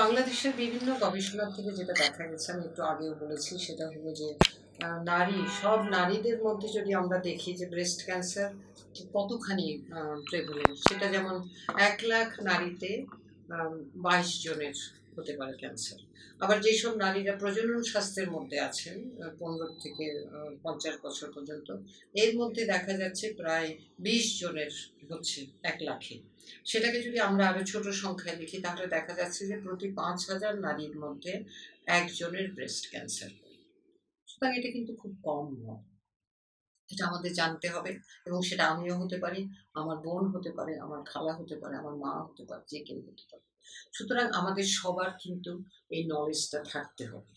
বাংলাদেশের বিভিন্ন গবেষণা থেকে যেটা দেখা গেছে, আমি একটু আগেও বলেছি, সেটা হলো যে সব নারীদের মধ্যে যদি আমরা দেখি যে ব্রেস্ট ক্যান্সার কতখানি প্রেভেলেন্ট, সেটা যেমন 1,00,000 নারীতে 22 জনের হতে পারে ক্যান্সার। আবার যেসব নারীরা প্রজনন স্বাস্থ্যের মধ্যে আছেন 15 থেকে 50 বছর পর্যন্ত, এর মধ্যে দেখা যাচ্ছে প্রায় 20 জনের হচ্ছে 1,00,000-এ। সেটাকে যদি আমরা আরো ছোট সংখ্যায় দেখি, তাহলে দেখা যাচ্ছে যে প্রতি 5,000 নারীর মধ্যে একজনের ব্রেস্ট ক্যান্সার। সুতরাং এটা কিন্তু খুব কম নয়, এটা আমাদের জানতে হবে। এবং সেটা আমিও হতে পারি, আমার বোন হতে পারে, আমার খালা হতে পারে, আমার মা হতে পারে, যে কেউ হতে পারে। সুতরাং আমাদের সবার কিন্তু এই নলেজটা থাকতে হবে,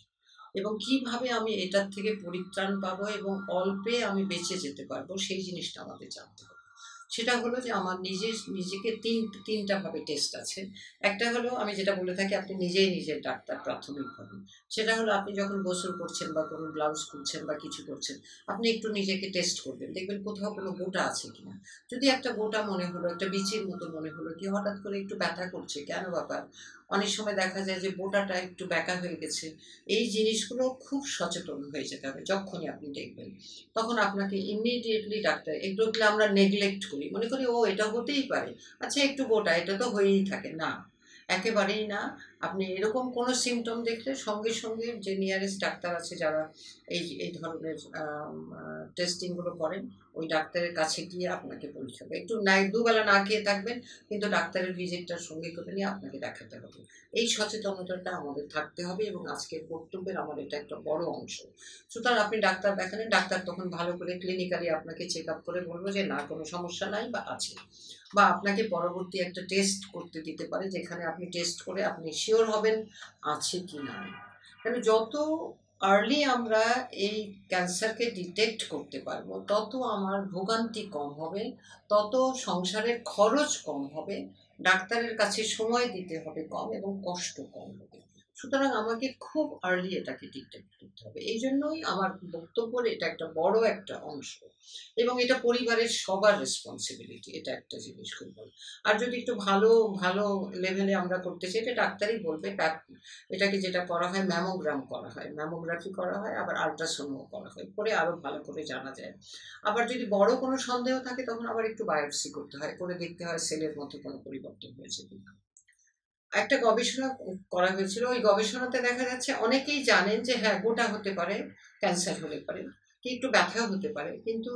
এবং কিভাবে আমি এটার থেকে পরিত্রাণ পাবো এবং অল্পে আমি বেঁচে যেতে পারবো, সেই জিনিসটা আমাদের জানতে হবে। সেটা হলো যে আমার নিজেকে তিনটা ভাবে টেস্ট আছে। একটা হলো, আমি যেটা বলে থাকি, আপনি নিজেই নিজের ডাক্তার প্রাথমিকভাবে। সেটা হলো আপনি যখন গোসল করছেন বা কোনো ব্লাউজ খুলছেন বা কিছু করছেন, আপনি একটু নিজেকে টেস্ট করবেন, দেখবেন কোথাও কোনো গোটা আছে কিনা। যদি একটা গোটা মনে হলো, একটা বিচির মতো মনে হলো, কি হঠাৎ করে একটু ব্যথা করছে, কেন ব্যাপার। অনেক সময় দেখা যায় যে বোটাটা একটু ব্যাকা হয়ে গেছে। এই জিনিসগুলো খুব সচেতন হয়ে যেতে হবে যখনই আপনি দেখবেন। তখন আপনাকে ইমিডিয়েটলি ডাক্তার, এগুলোকে আমরা নেগলেক্ট করি, মনে করি ও এটা হতেই পারে, আচ্ছা একটু গোটা, এটা তো হয়েই থাকে। না, একেবারেই না। আপনি এরকম কোনো সিমটম দেখলে সঙ্গে সঙ্গে যে নিয়ারেস্ট ডাক্তার আছে, যারা এই এই ধরনের টেস্টিংগুলো করেন, ওই ডাক্তারের কাছে গিয়ে আপনাকে পরীক্ষা হবে। একটু দুবেলা না খেয়ে থাকবেন, কিন্তু ডাক্তারের ভিজিটটার সঙ্গে করে নিয়ে আপনাকে দেখাতে হবে। এই সচেতনতাটা আমাদের থাকতে হবে, এবং আজকের বক্তব্যের আমার এটা একটা বড় অংশ। সুতরাং আপনি ডাক্তার দেখালেন, ডাক্তার তখন ভালো করে ক্লিনিক্যালি আপনাকে চেক আপ করে বলবো যে না, কোনো সমস্যা নাই বা আছে। বা আপনাকে পরবর্তী একটা টেস্ট করতে দিতে পারে, যেখানে আপনি টেস্ট করে আপনি শিওর হবেন আছে কি না। কারণ যত আর্লি আমরা এই ক্যান্সারকে ডিটেক্ট করতে পারবো, তত আমার ভোগান্তি কম হবে, তত সংসারের খরচ কম হবে, ডাক্তারের কাছে সময় দিতে হবে কম, এবং কষ্ট কম হবে। সুতরাং আমাকে খুব আর্লি এটাকে ডিটেক্ট করতে হবে। এই জন্যই আমার বক্তব্যের এটা একটা বড় একটা অংশ, এবং এটা পরিবারের সবার রেসপন্সিবিলিটি। এটা একটা জিনিস খুব বড়। আর যদি একটু ভালো ভালো লেভেলে আমরা করতে চাই, এটা ডাক্তারই বলবে। এটাকে যেটা করা হয়, ম্যামোগ্রাম করা হয়, ম্যামোগ্রাফি করা হয়, আবার আল্ট্রাসাউন্ডও করা হয়, করে আরো ভালো করে জানা যায়। আবার যদি বড় কোনো সন্দেহ থাকে, তখন আবার একটু বায়োপসি করতে হয়, করে দেখতে হয় সেলের মধ্যে কোনো পরিবর্তন হয়েছে কিনা। একটা গবেষণা করা হয়েছিল, ওই গবেষণাতে দেখা যাচ্ছে অনেকেই জানেন যে হ্যাঁ, গোটা হতে পারে, ক্যান্সার হতে পারে, কি একটু ব্যথাও হতে পারে, কিন্তু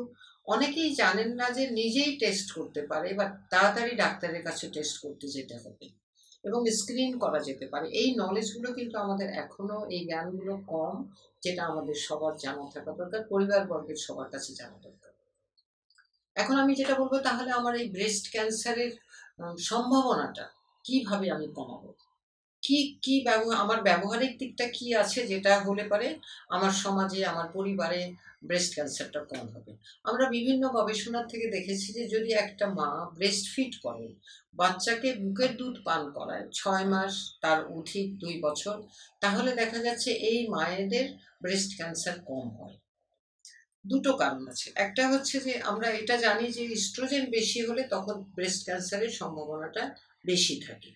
অনেকেই জানেন না যে নিজেই টেস্ট করতে পারে, বা তাড়াতাড়ি ডাক্তারের কাছে টেস্ট করতে যেতে হবে, এবং স্ক্রিন করা যেতে পারে। এই নলেজগুলো কিন্তু আমাদের এখনো, এই জ্ঞানগুলো কম, যেটা আমাদের সবার জানা থাকা দরকার, পরিবারবর্গের সবার কাছে জানা দরকার। এখন আমি যেটা বলবো, তাহলে আমার এই ব্রেস্ট ক্যান্সারের সম্ভাবনাটা কিভাবে আমি কমাবো, কি কি আমার ব্যবহারিক দিকটা কি আছে, যেটা হলে পারে আমার সমাজে, আমার পরিবারে ব্রেস্ট ক্যান্সারটা কম হবে। আমরা বিভিন্ন গবেষণা থেকে দেখেছি যে যদি একটা মা ব্রেস্ট ফিড করে, বাচ্চাকে বুকের দুধ পান করায় 6 মাস, তার অধিক 2 বছর, তাহলে দেখা যাচ্ছে এই মায়েদের ব্রেস্ট ক্যান্সার কম হয়। দুটো কারণ আছে। একটা হচ্ছে যে আমরা এটা জানি যে ইস্ট্রোজেন বেশি হলে তখন ব্রেস্ট ক্যান্সারের সম্ভাবনাটা বেশি থাকে।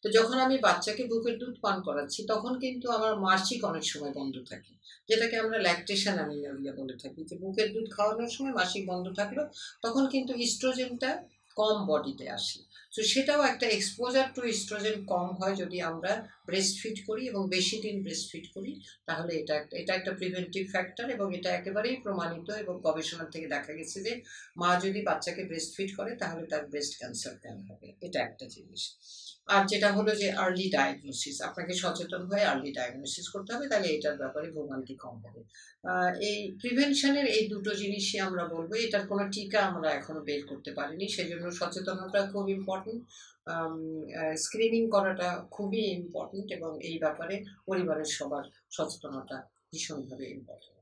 তো যখন আমি বাচ্চাকে বুকের দুধ পান করাচ্ছি, তখন কিন্তু আমার মাসিক অনেক সময় বন্ধ থাকে, যেটাকে আমরা ল্যাকটেশন অ্যানিমিয়া বলে থাকি, যে বুকের দুধ খাওয়ানোর সময় মাসিক বন্ধ থাকলো, তখন কিন্তু ইস্ট্রোজেনটা কম বডিতে আসে। তো সেটাও একটা এক্সপোজার টু ইস্ট্রোজেন কম হয় যদি আমরা ব্রেস্ট ফিড করি এবং বেশি দিন ব্রেস্ট ফিড করি। তাহলে এটা একটা প্রিভেন্টিভ ফ্যাক্টর, এবং এটা একেবারেই প্রমাণিত, এবং গবেষণা থেকে দেখা গেছে যে মা যদি বাচ্চাকে ব্রেস্ট ফিড করে, তাহলে তার ব্রেস্ট ক্যান্সার কম হবে। এটা একটা জিনিস। আর যেটা হলো যে আর্লি ডায়াগনোসিস, আপনাকে সচেতন হয়ে আর্লি ডায়াগনোসিস করতে হবে, তাহলে এটার ব্যাপারে ভোগান্তি কম হবে। এই প্রিভেনশনের এই দুটো জিনিসই আমরা বলবো। এটার কোনো টিকা আমরা এখনো বের করতে পারিনি, সেজন্য সচেতনতা খুব ইম্পর্টেন্ট, স্ক্রিনিং করাটা খুবই ইম্পর্টেন্ট, এবং এই ব্যাপারে পরিবারের সবার সচেতনতা ভীষণভাবে ইম্পর্টেন্ট।